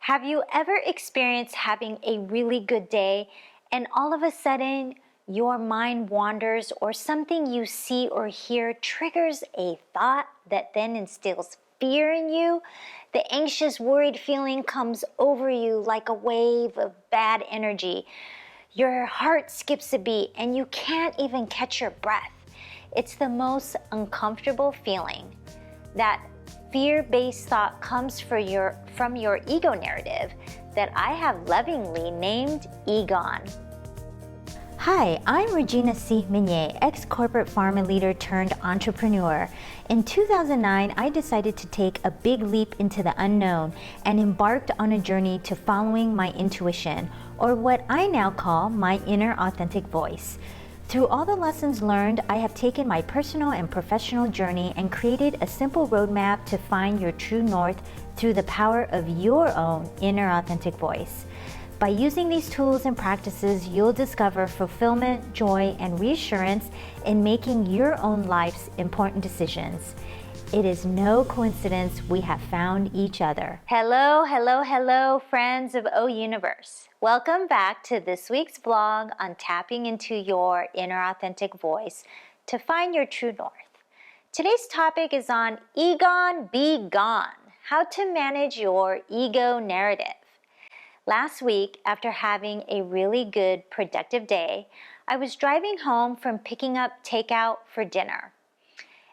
Have you ever experienced having a really good day and all of a sudden your mind wanders or something you see or hear triggers a thought that then instills fear in you? The anxious, worried feeling comes over you like a wave of bad energy. Your heart skips a beat and you can't even catch your breath. It's the most uncomfortable feeling. That fear-based thought comes from your ego narrative that I have lovingly named EgoN. Hi, I'm Regina C. Minier, ex-corporate pharma leader turned entrepreneur. In 2009, I decided to take a big leap into the unknown and embarked on a journey to following my intuition, or what I now call my inner authentic voice. Through all the lessons learned, I have taken my personal and professional journey and created a simple roadmap to find your true north through the power of your own inner authentic voice. By using these tools and practices, you'll discover fulfillment, joy, and reassurance in making your own life's important decisions. It is no coincidence we have found each other. Hello, friends of O Universe. Welcome back to this week's vlog on tapping into your inner authentic voice to find your true north. Today's topic is on EgoN Be Gone, how to manage your ego narrative. Last week, after having a really good, productive day, I was driving home from picking up takeout for dinner.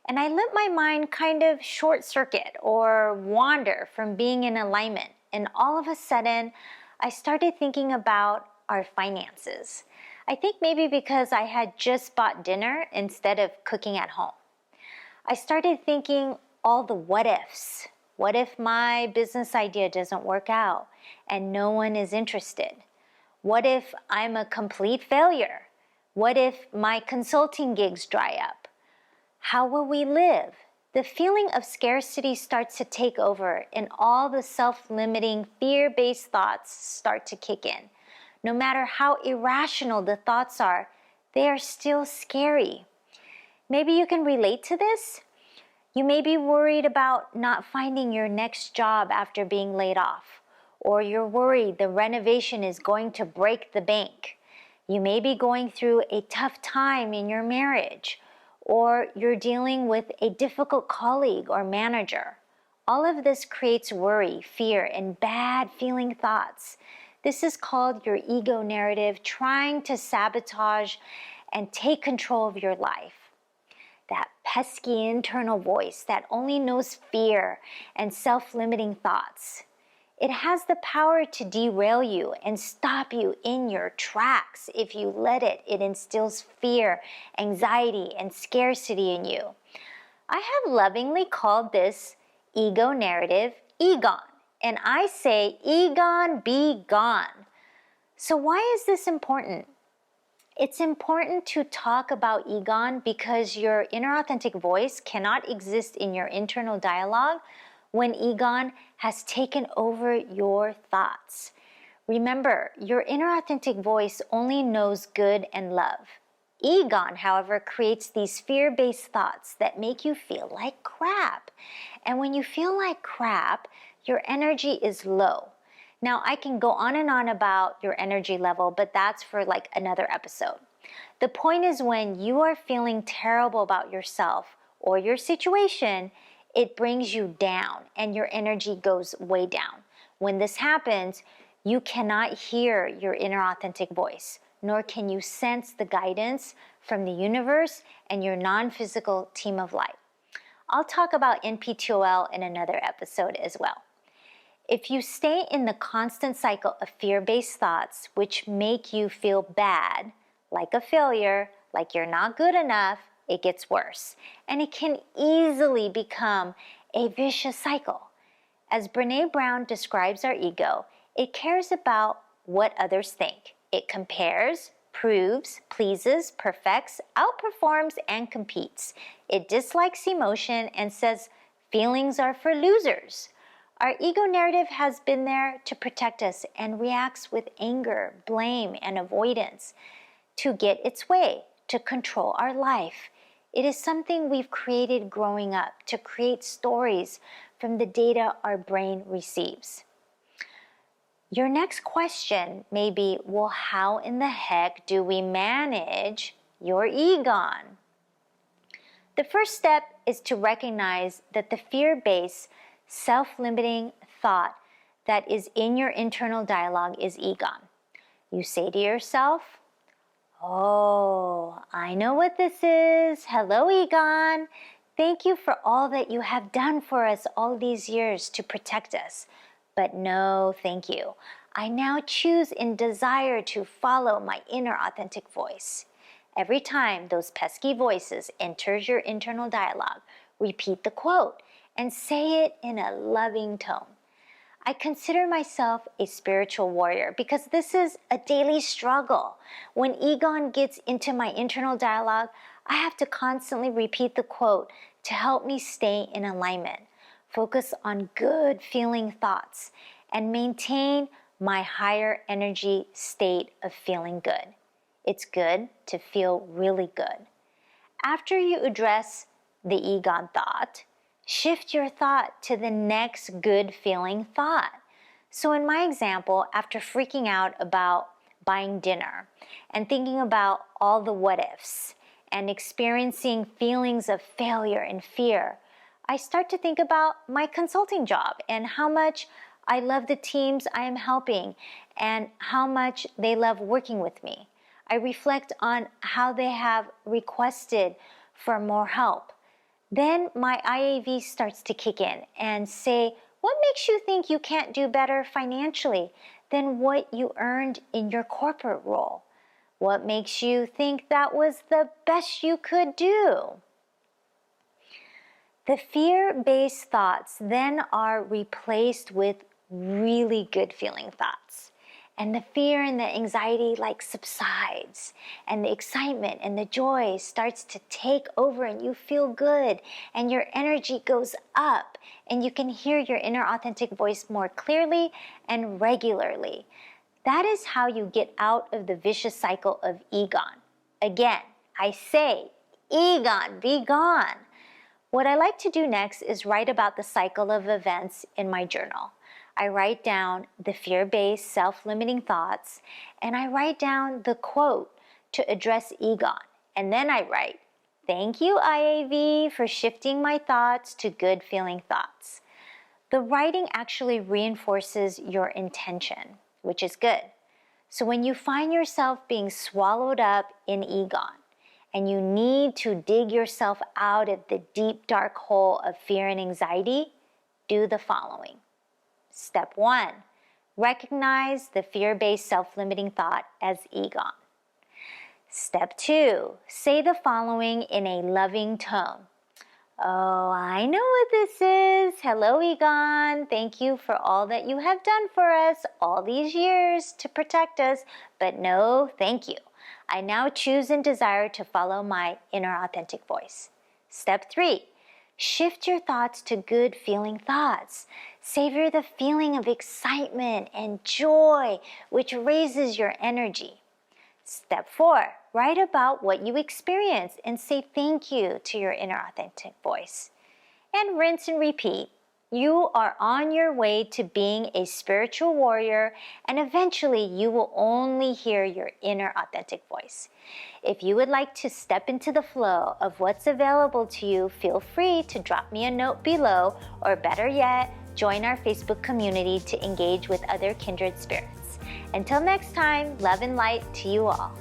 And I let my mind kind of short circuit or wander from being in alignment. And all of a sudden, I started thinking about our finances. I think maybe because I had just bought dinner instead of cooking at home. I started thinking all the what ifs. What if my business idea doesn't work out and no one is interested? What if I'm a complete failure? What if my consulting gigs dry up? How will we live? The feeling of scarcity starts to take over and all the self-limiting, fear-based thoughts start to kick in. No matter how irrational the thoughts are, they are still scary. Maybe you can relate to this. You may be worried about not finding your next job after being laid off, or you're worried the renovation is going to break the bank. You may be going through a tough time in your marriage, or you're dealing with a difficult colleague or manager. All of this creates worry, fear, and bad feeling thoughts. This is called your ego narrative trying to sabotage and take control of your life. That pesky internal voice that only knows fear and self-limiting thoughts. It has the power to derail you and stop you in your tracks if you let it. It instills fear, anxiety, and scarcity in you. I have lovingly called this ego narrative EgoN, and I say EgoN be gone. So why is this important? It's important to talk about EgoN because your inner authentic voice cannot exist in your internal dialogue when EgoN has taken over your thoughts. Remember, your inner authentic voice only knows good and love. EgoN, however, creates these fear-based thoughts that make you feel like crap. And when you feel like crap, your energy is low. Now, I can go on and on about your energy level, but that's for like another episode. The point is when you are feeling terrible about yourself or your situation, it brings you down and your energy goes way down. When this happens, you cannot hear your inner authentic voice, nor can you sense the guidance from the universe and your non-physical team of light. I'll talk about NPTOL in another episode as well. If you stay in the constant cycle of fear-based thoughts, which make you feel bad, like a failure, like you're not good enough, it gets worse. And it can easily become a vicious cycle. As Brené Brown describes our ego, it cares about what others think. It compares, proves, pleases, perfects, outperforms, and competes. It dislikes emotion and says feelings are for losers. Our ego narrative has been there to protect us and reacts with anger, blame, and avoidance to get its way, to control our life. It is something we've created growing up to create stories from the data our brain receives. Your next question may be, well, how in the heck do we manage your EGON? The first step is to recognize that the fear-based, self-limiting thought that is in your internal dialogue is EGON. You say to yourself, oh, I know what this is. Hello, EGON. Thank you for all that you have done for us all these years to protect us. But no, thank you. I now choose and desire to follow my inner authentic voice. Every time those pesky voices enters your internal dialogue, repeat the quote and say it in a loving tone. I consider myself a spiritual warrior because this is a daily struggle. When EGON gets into my internal dialogue, I have to constantly repeat the quote to help me stay in alignment, focus on good feeling thoughts, and maintain my higher energy state of feeling good. It's good to feel really good. After you address the EGON thought, shift your thought to the next good feeling thought. So in my example, after freaking out about buying dinner and thinking about all the what ifs and experiencing feelings of failure and fear, I start to think about my consulting job and how much I love the teams I am helping and how much they love working with me. I reflect on how they have requested for more help. Then my IAV starts to kick in and say, what makes you think you can't do better financially than what you earned in your corporate role? What makes you think that was the best you could do? The fear-based thoughts then are replaced with really good feeling thoughts. And the fear and the anxiety subsides, and the excitement and the joy starts to take over, and you feel good, and your energy goes up, and you can hear your inner authentic voice more clearly and regularly. That is how you get out of the vicious cycle of EGON. Again, I say, EGON, be gone. What I like to do next is write about the cycle of events in my journal. I write down the fear-based, self-limiting thoughts, and I write down the quote to address EGON. And then I write, thank you, IAV, for shifting my thoughts to good-feeling thoughts. The writing actually reinforces your intention, which is good. So when you find yourself being swallowed up in EGON, and you need to dig yourself out of the deep, dark hole of fear and anxiety, do the following. Step 1, recognize the fear-based self-limiting thought as EGON. Step 2, say the following in a loving tone. Oh, I know what this is. Hello, EGON. Thank you for all that you have done for us all these years to protect us, but no, thank you. I now choose and desire to follow my inner authentic voice. Step 3, shift your thoughts to good feeling thoughts. Savor the feeling of excitement and joy, which raises your energy. Step 4, write about what you experienced and say thank you to your inner authentic voice. And rinse and repeat. You are on your way to being a spiritual warrior, and eventually you will only hear your inner authentic voice. If you would like to step into the flow of what's available to you, feel free to drop me a note below, or better yet, join our Facebook community to engage with other kindred spirits. Until next time, love and light to you all.